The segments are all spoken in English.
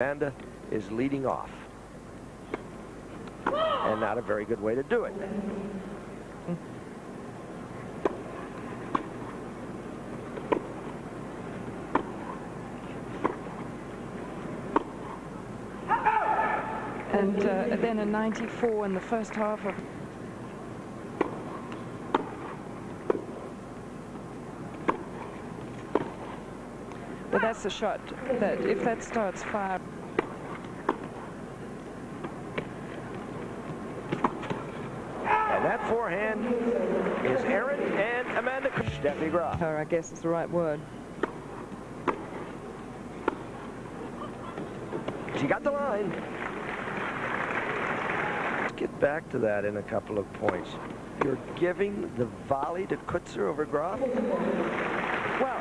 Amanda is leading off. And not a very good way to do it. And then a 94 in the first half of... But that's a shot that if that starts 5... And that forehand is Erin and Amanda Steffi Graf. I guess is the right word. She got the line. Let's get back to that in a couple of points. You're giving the volley to Coetzer over Graf? Well,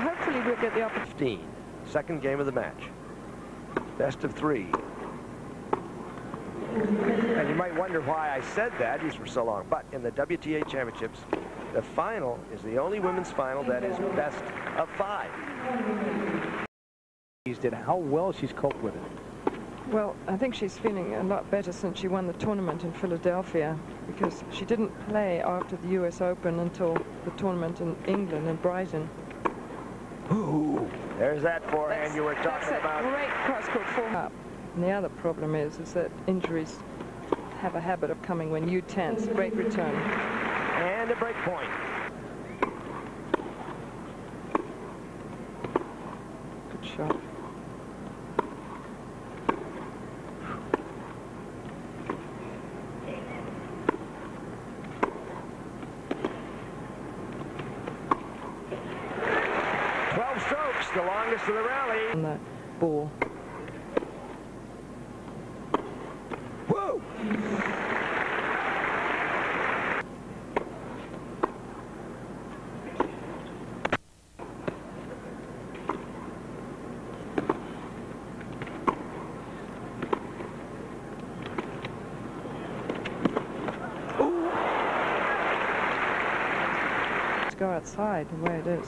hopefully we'll get the opportunity. 15. Second game of the match. Best of 3. And you might wonder why I said that. These were so long. But in the WTA Championships, the final is the only women's final that is best of 5. Did how well she's coped with it. Well, I think she's feeling a lot better since she won the tournament in Philadelphia, because she didn't play after the US Open until the tournament in England in Brighton. Ooh, there's that forehand you were talking about. Great cross-court forehand. And the other problem is that injuries have a habit of coming when you tense. Great return. And a break point. Good shot. Strokes, the longest of the rally. On the ball. Whoa! Ooh! Let's go outside the way it is.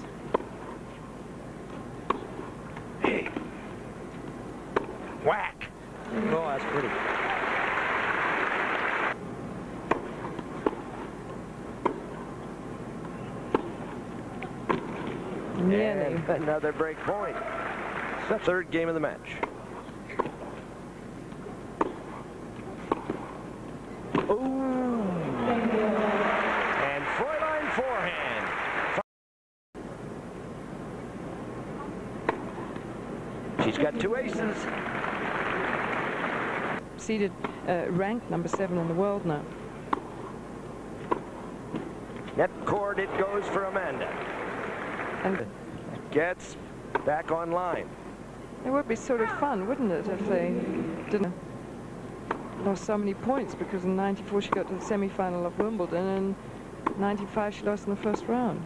Whack! Oh, that's pretty. Nearly. And another break point. It's the third game of the match. Ooh! And Fräulein forehand. She's got 2 aces. Seeded, ranked number 7 in the world now. Net cord, it goes for Amanda. And Gets back online. it would be sort of fun, wouldn't it, if they didn't lost so many points, because in 94 she got to the semi-final of Wimbledon, and in 95 she lost in the first round.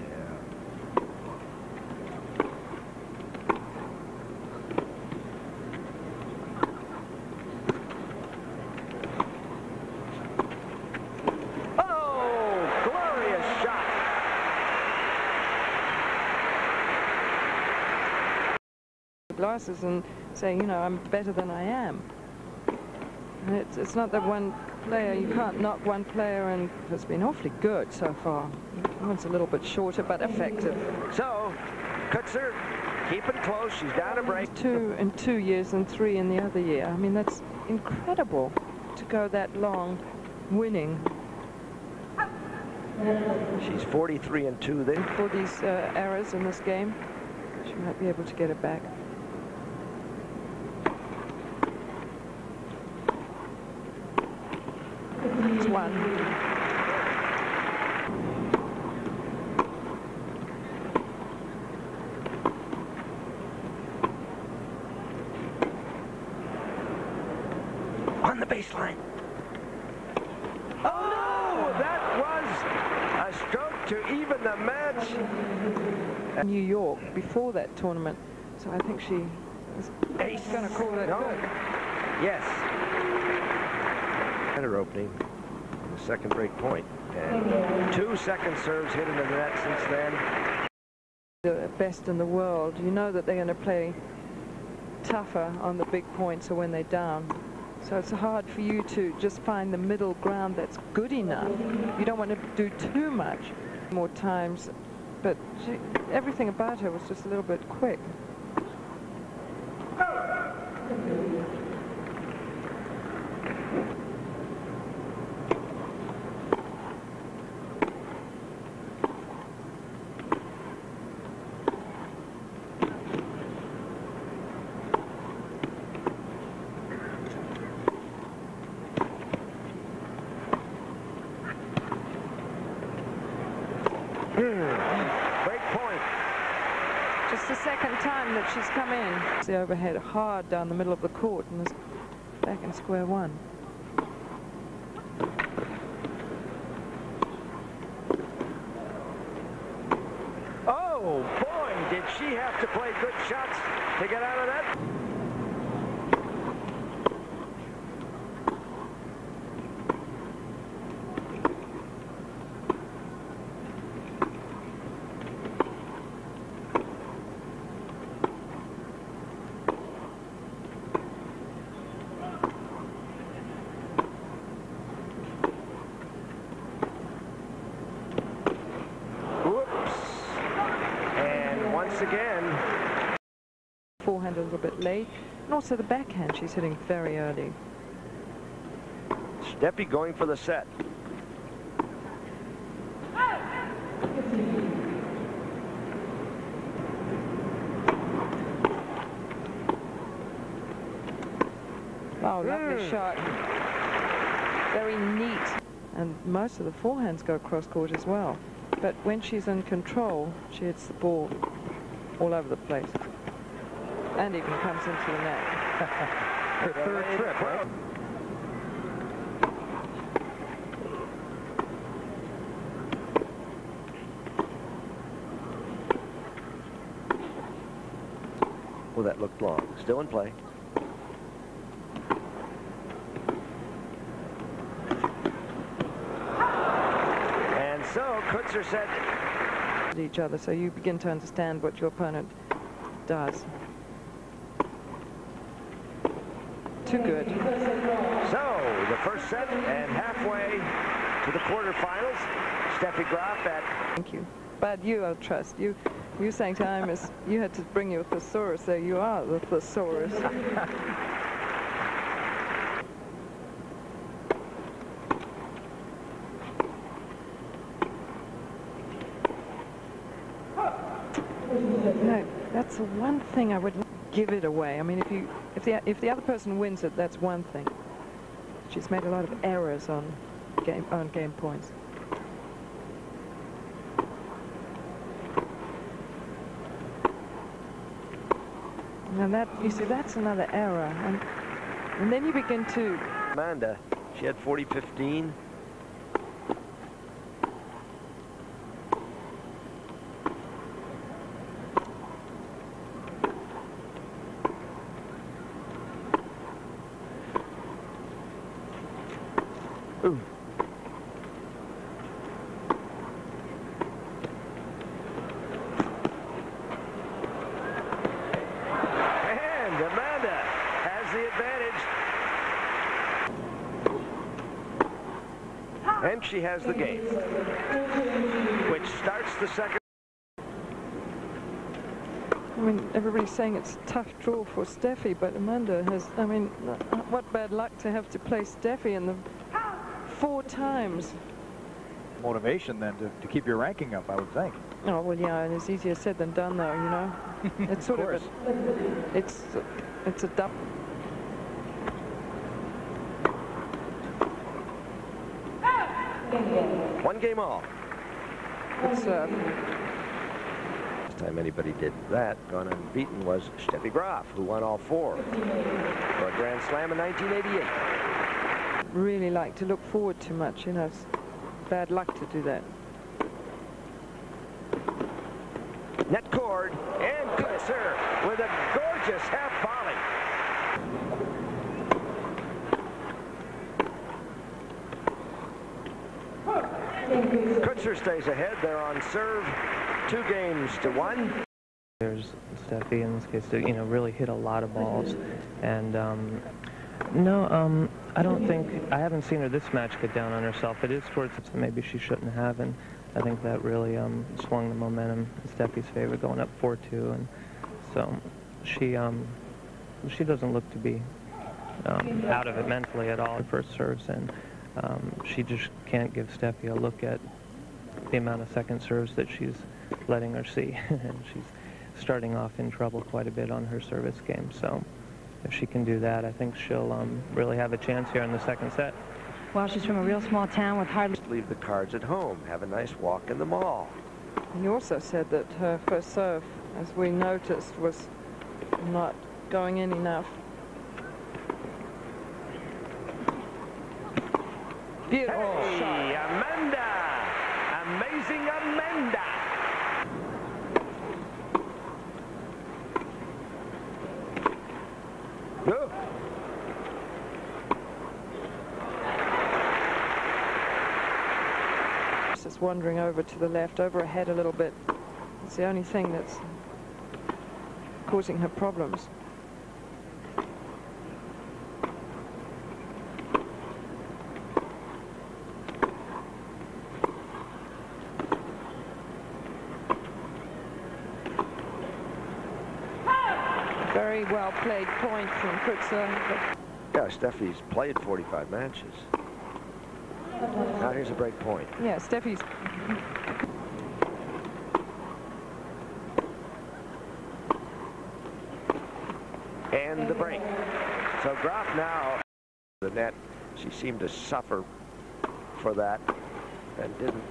Glasses and saying, you know, I'm better than I am. And it's not that one player, you can't knock one player, and it's been awfully good so far. One's a little bit shorter but effective. So Coetzer keeping close. She's down a break. 2 in 2 years and 3 in the other year. I mean, that's incredible to go that long winning. She's 43 and 2 then. For these errors in this game, she might be able to get it back. It's 1. On the baseline. Oh no! That was a stroke to even the match. New York before that tournament, so I think she is going to call it good. Yes. Center opening, the second break point, and 2 second serves hit into the net since then. The best in the world. You know that they're going to play tougher on the big points or when they're down. So it's hard for you to just find the middle ground that's good enough. You don't want to do too much more times, but everything about her was just a little bit quick. Break point. Just the second time that she's come in. The overhead hard down the middle of the court and is back in square one. Oh, boy, did she have to play good shots to get out of that. Again, forehand a little bit late, and also the backhand she's hitting very early. Steffi going for the set. Wow, lovely shot. Very neat. And most of the forehands go cross court as well. But when she's in control, she hits the ball all over the place. And even comes into the net. Her third trip, right? Well, that looked long. Still in play. And so Coetzer said each other, so you begin to understand what your opponent does. Too good. So the first set and halfway to the quarterfinals. Steffi Graf at. Thank you. But you, I trust you. You saying time is you had to bring your thesaurus, so you are the thesaurus. No, that's the one thing I would give it away. I mean, if the other person wins it, that's one thing. She's made a lot of errors on game points. And that, you see, that's another error. And then you begin to. Amanda, she had 40-15. Ooh. And Amanda has the advantage. And she has the game, which starts the second. I mean, everybody's saying it's a tough draw for Steffi, but Amanda has, I mean, what bad luck to have to play Steffi in the 4 times. Motivation then to keep your ranking up, I would think. Oh, well, yeah, and it's easier said than done, though, you know. It's sort of it's a double. One game all. It's Last time anybody did that, gone unbeaten, was Steffi Graf, who won all 4 for a Grand Slam in 1988. really like to look forward too much, you know. It's bad luck to do that. Net cord, and Coetzer with a gorgeous half volley. Coetzer stays ahead. They're on serve, 2-1. There's Steffi in this case to, you know, really hit a lot of balls. And no, I don't think, I haven't seen her this match get down on herself. It is towards that maybe she shouldn't have, and I think that really swung the momentum in Steffi's favor, going up 4-2, and so she doesn't look to be out of it mentally at all at first serves, and she just can't give Steffi a look at the amount of second serves that she's letting her see, and she's starting off in trouble quite a bit on her service game. So if she can do that, I think she'll really have a chance here in the second set. Well, she's from a real small town with hardly... Leave the cards at home. Have a nice walk in the mall. He also said that her first serve, as we noticed, was not going in enough. Beautiful shot. Amanda! Amazing Amanda! Go. Just wandering over to the left, over her head a little bit. It's the only thing that's causing her problems. Very well played point from Coetzer. Yeah, Steffi's played 45 matches. Now here's a break point. Yeah, Steffi's... And the break. So Graf now, the net, she seemed to suffer for that and didn't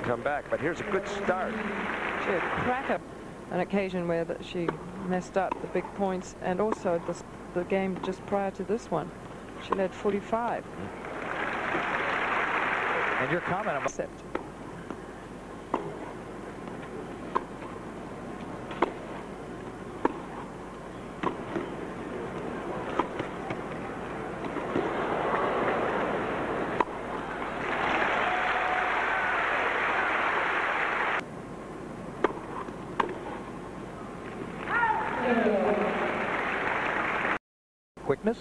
come back. But here's a good start. She had cracker an occasion where she messed up the big points, and also the game just prior to this one. She led 45. And your comment about... Except. Quickness?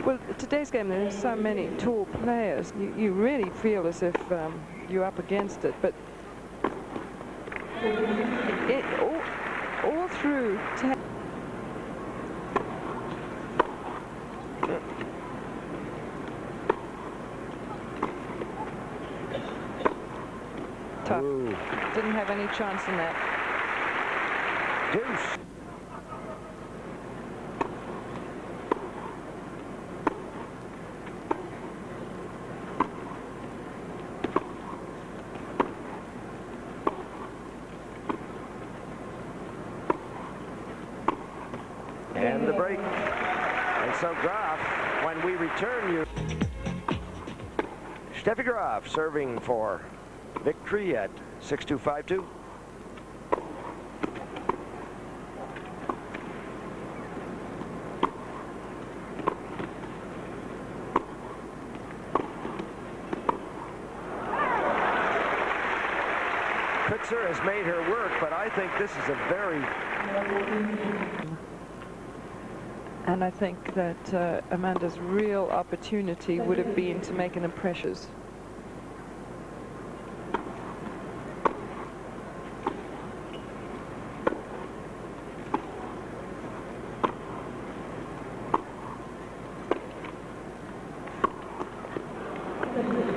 Well, today's game, there's so many tall players. You really feel as if you're up against it. But all through... Tough. Ooh. Didn't have any chance in that. Deuce. And the break. And so Graf, when we return you, Steffi Graf serving for victory at 6-2, 5-2. Coetzer has made her work, but I think this is a very... And I think that Amanda's real opportunity would have been to make an impression.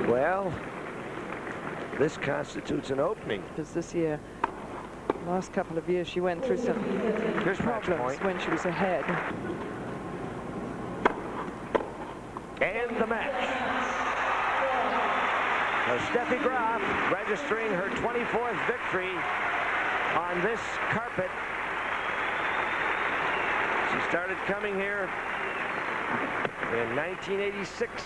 Well, this constitutes an opening. Because this year, last couple of years, she went through some problems when she was ahead. And the match. So Steffi Graf registering her 24th victory on this carpet. She started coming here in 1986.